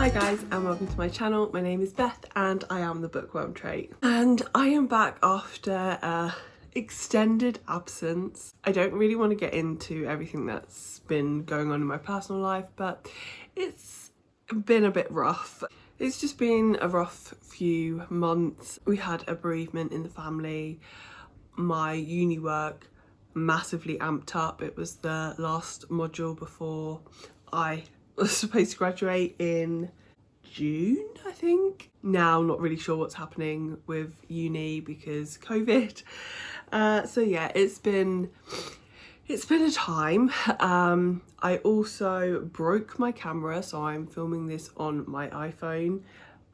Hi guys and welcome to my channel. My name is Beth and I am the Bookworm Trait. And I am back after a extended absence. I don't really want to get into everything that's been going on in my personal life, but it's been a bit rough. It's just been a rough few months. We had a bereavement in the family. My uni work massively amped up. It was the last module before I was supposed to graduate in June, I think. Now not really sure what's happening with uni because COVID. So yeah, it's been a time. I also broke my camera, so I'm filming this on my iPhone.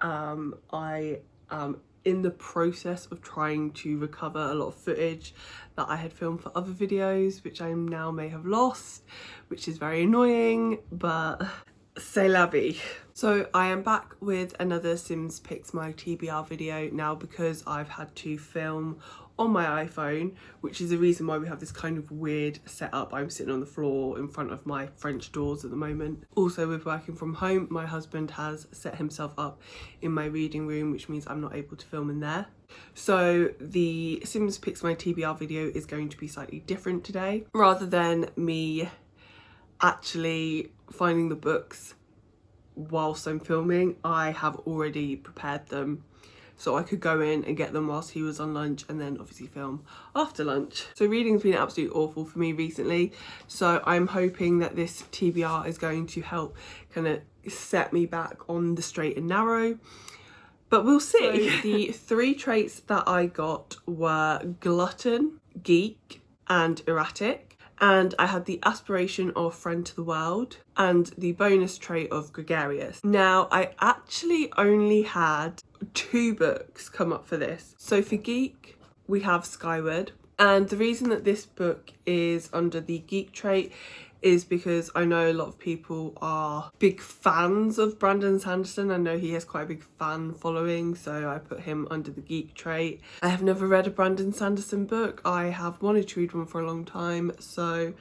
I am in the process of trying to recover a lot of footage that I had filmed for other videos, which I now may have lost, which is very annoying, but c'est la vie. So I am back with another Sims Picks My TBR video now because I've had to film on my iPhone, which is the reason why we have this kind of weird setup. I'm sitting on the floor in front of my French doors at the moment. Also, with working from home, my husband has set himself up in my reading room, which means I'm not able to film in there. So the Sims Picks My TBR video is going to be slightly different today. Rather than me actually finding the books whilst I'm filming, I have already prepared them so I could go in and get them whilst he was on lunch and then obviously film after lunch. So reading's been absolutely awful for me recently, so I'm hoping that this TBR is going to help kind of set me back on the straight and narrow, but we'll see. So the three traits that I got were glutton, geek and erratic. And I had the aspiration of friend to the world and the bonus trait of gregarious. Now, I actually only had 2 books come up for this. So for Geek, we have Skyward. And the reason that this book is under the Geek trait is because I know a lot of people are big fans of Brandon Sanderson. I know he has quite a big fan following, so I put him under the Geek trait. I have never read a Brandon Sanderson book. I have wanted to read one for a long time, so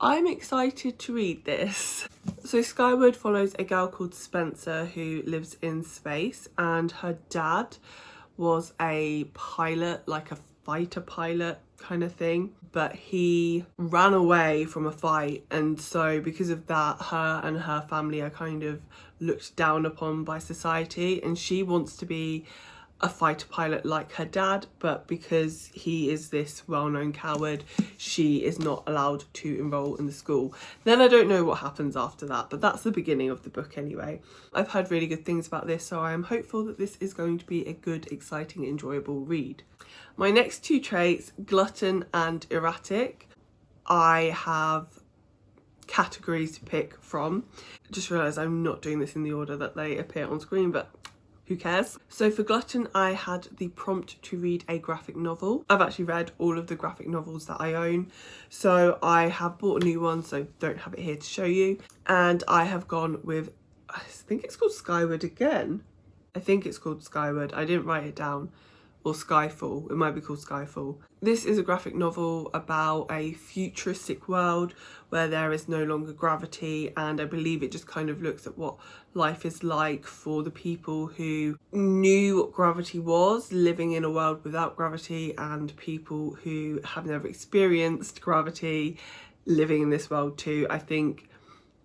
I'm excited to read this. So Skyward follows a girl called Spencer who lives in space, and her dad was a pilot, like a fighter pilot kind of thing, but he ran away from a fight, and so because of that, her and her family are kind of looked down upon by society, and she wants to be a fighter pilot like her dad, but because he is this well-known coward, she is not allowed to enroll in the school. Then I don't know what happens after that, but that's the beginning of the book anyway. I've heard really good things about this, so I am hopeful that this is going to be a good, exciting, enjoyable read. My next 2 traits, glutton and erratic, I have categories to pick from. Just realised I'm not doing this in the order that they appear on screen, but who cares? So for glutton, I had the prompt to read a graphic novel. I've actually read all of the graphic novels that I own, so I have bought a new one, so don't have it here to show you. And I have gone with, I think it's called Skyward again. I think it's called Skyward. I didn't write it down. Or Skyfall, it might be called Skyfall. This is a graphic novel about a futuristic world where there is no longer gravity, and I believe it just kind of looks at what life is like for the people who knew what gravity was, living in a world without gravity, and people who have never experienced gravity, living in this world too. I think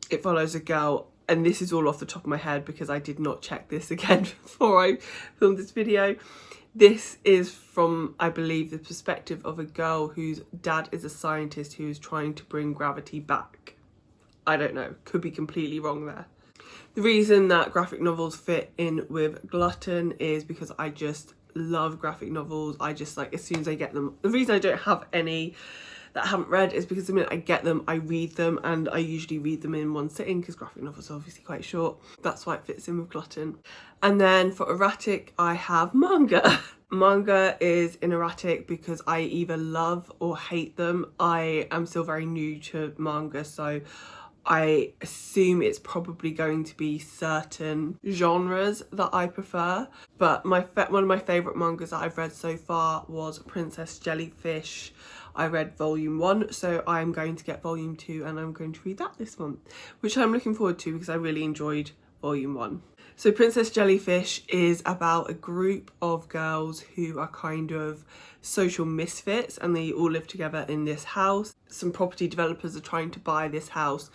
it follows a girl, and this is all off the top of my head because I did not check this again before I filmed this video. This is from, I believe, the perspective of a girl whose dad is a scientist who is trying to bring gravity back. I don't know, could be completely wrong there. The reason that graphic novels fit in with glutton is because I just love graphic novels. I just, like, as soon as I get them. The reason I don't have any that I haven't read is because the minute I get them, I read them, and I usually read them in one sitting because graphic novels are obviously quite short. That's why it fits in with glutton. And then for erratic, I have manga. Manga is an erratic because I either love or hate them. I am still very new to manga, so I assume it's probably going to be certain genres that I prefer. But one of my favourite mangas that I've read so far was Princess Jellyfish. I read volume 1, so I'm going to get volume 2 and I'm going to read that this month, which I'm looking forward to because I really enjoyed volume 1. So Princess Jellyfish is about a group of girls who are kind of social misfits, and they all live together in this house. Some property developers are trying to buy this house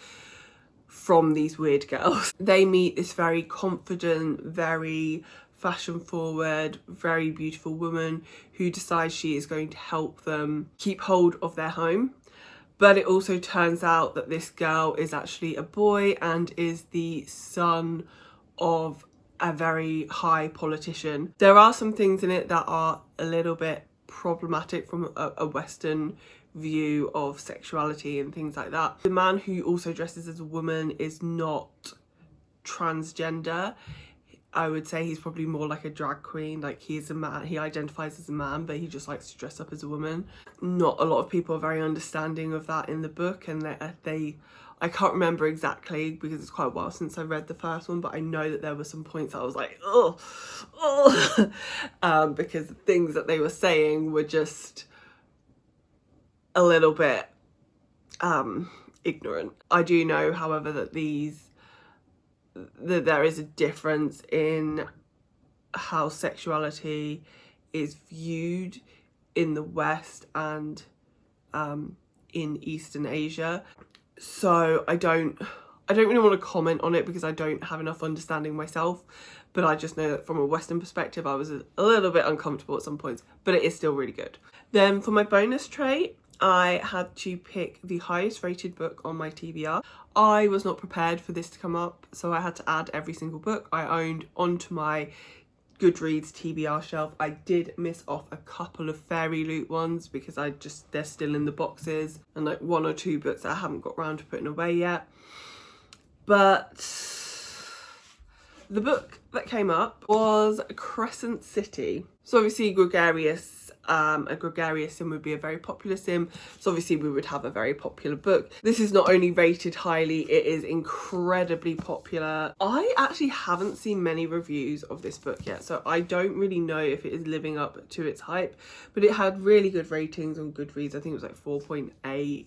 from these weird girls. They meet this very confident, very fashion forward, very beautiful woman who decides she is going to help them keep hold of their home. But it also turns out that this girl is actually a boy and is the son of a very high politician. There are some things in it that are a little bit problematic from a Western view of sexuality and things like that. The man who also dresses as a woman is not transgender. I would say he's probably more like a drag queen. Like, he's a man, he identifies as a man, but he just likes to dress up as a woman. Not a lot of people are very understanding of that in the book, and I can't remember exactly because it's quite a while since I read the first one, but I know that there were some points that I was like, oh, because the things that they were saying were just a little bit ignorant. I do know, however, that there is a difference in how sexuality is viewed in the West and in Eastern Asia. So I don't really want to comment on it because I don't have enough understanding myself, but I just know that from a Western perspective I was a little bit uncomfortable at some points, but it is still really good. Then for my bonus trait, I had to pick the highest rated book on my TBR. I was not prepared for this to come up, so I had to add every single book I owned onto my Goodreads TBR shelf. I did miss off a couple of Fairy Loot ones because they're still in the boxes, and like 1 or 2 books that I haven't got round to putting away yet. But the book that came up was Crescent City. So obviously a gregarious sim would be a very popular sim, so obviously we would have a very popular book. This is not only rated highly, it is incredibly popular. I actually haven't seen many reviews of this book yet, so I don't really know if it is living up to its hype, but it had really good ratings on Goodreads. I think it was like 4.8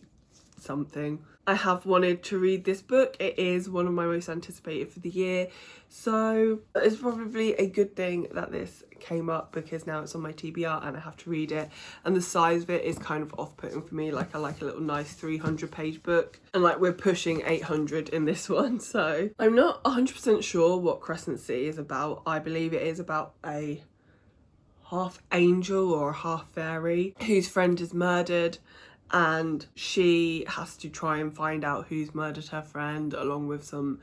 something. I have wanted to read this book. It is one of my most anticipated for the year, so it's probably a good thing that this came up because now it's on my TBR and I have to read it, and the size of it is kind of off-putting for me. Like, I like a little nice 300-page book, and like we're pushing 800 in this one, so I'm not 100% sure what Crescent City is about. I believe it is about a half angel or a half fairy whose friend is murdered, and she has to try and find out who's murdered her friend, along with some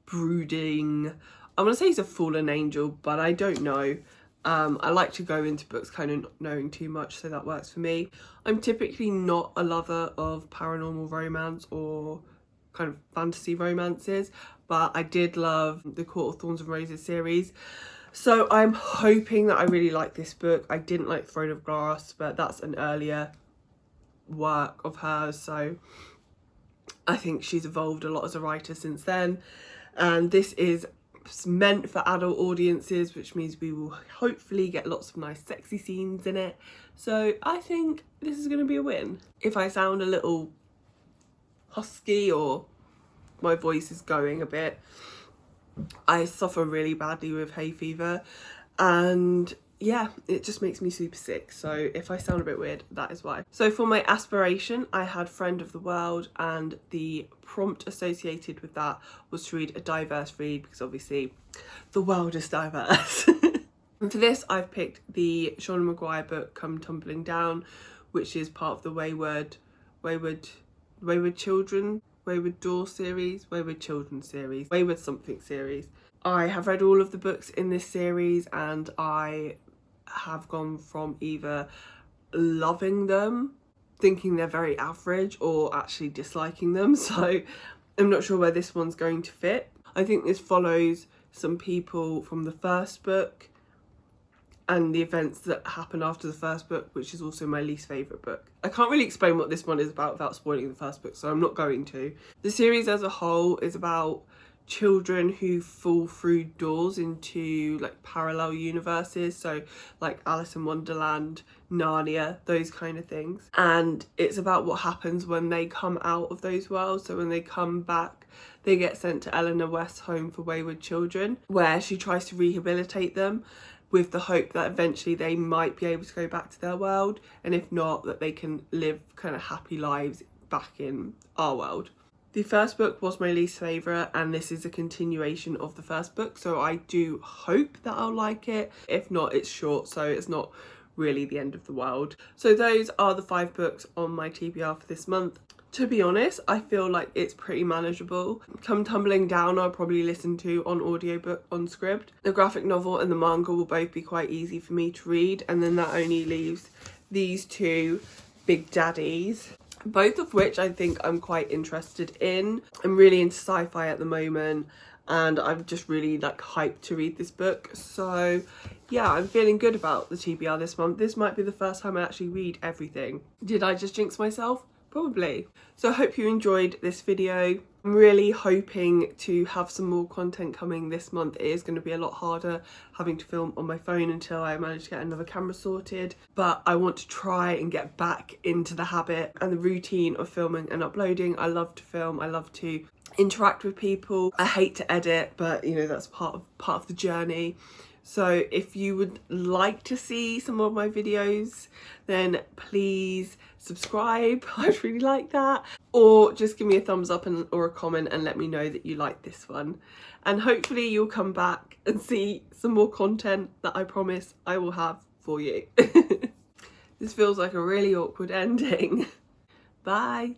brooding, I'm gonna say he's a fallen angel, but I don't know. I like to go into books kind of not knowing too much, so that works for me. I'm typically not a lover of paranormal romance or kind of fantasy romances, but I did love the Court of Thorns and Roses series, so I'm hoping that I really like this book. I didn't like Throne of Glass, but that's an earlier work of hers, so I think she's evolved a lot as a writer since then, and this is meant for adult audiences, which means we will hopefully get lots of nice sexy scenes in it, so I think this is going to be a win. If I sound a little husky or my voice is going a bit, I suffer really badly with hay fever, and yeah, it just makes me super sick, so if I sound a bit weird, that is why. So for my aspiration, I had Friend of the World, and the prompt associated with that was to read a diverse read, because obviously the world is diverse. And for this, I've picked the Sean Maguire book Come Tumbling Down, which is part of the Wayward Children, Wayward Door series, Wayward Children series, Wayward something series. I have read all of the books in this series, and I have gone from either loving them, thinking they're very average, or actually disliking them, so I'm not sure where this one's going to fit. I think this follows some people from the first book and the events that happen after the first book, which is also my least favourite book. I can't really explain what this one is about without spoiling the first book, so I'm not going to. The series as a whole is about children who fall through doors into like parallel universes, so like Alice in Wonderland, Narnia, those kind of things. And it's about what happens when they come out of those worlds. So when they come back, they get sent to Eleanor West's home for wayward children, where she tries to rehabilitate them with the hope that eventually they might be able to go back to their world, and if not, that they can live kind of happy lives back in our world. The first book was my least favourite, and this is a continuation of the first book, so I do hope that I'll like it. If not, it's short, so it's not really the end of the world. So those are the 5 books on my TBR for this month. To be honest, I feel like it's pretty manageable. Come Tumbling Down I'll probably listen to on audiobook on Scribd. The graphic novel and the manga will both be quite easy for me to read, and then that only leaves these 2 big daddies, both of which I think I'm quite interested in. I'm really into sci-fi at the moment, and I'm just really like hyped to read this book. So yeah, I'm feeling good about the TBR this month. This might be the first time I actually read everything. Did I just jinx myself? Probably. So I hope you enjoyed this video. I'm really hoping to have some more content coming this month. It is going to be a lot harder having to film on my phone until I manage to get another camera sorted, but I want to try and get back into the habit and the routine of filming and uploading. I love to film, I love to interact with people. I hate to edit, but you know, that's part of the journey. So if you would like to see some of my videos, then please subscribe. I'd really like that. Or just give me a thumbs up or a comment and let me know that you like this one. And hopefully you'll come back and see some more content that I promise I will have for you. This feels like a really awkward ending. Bye.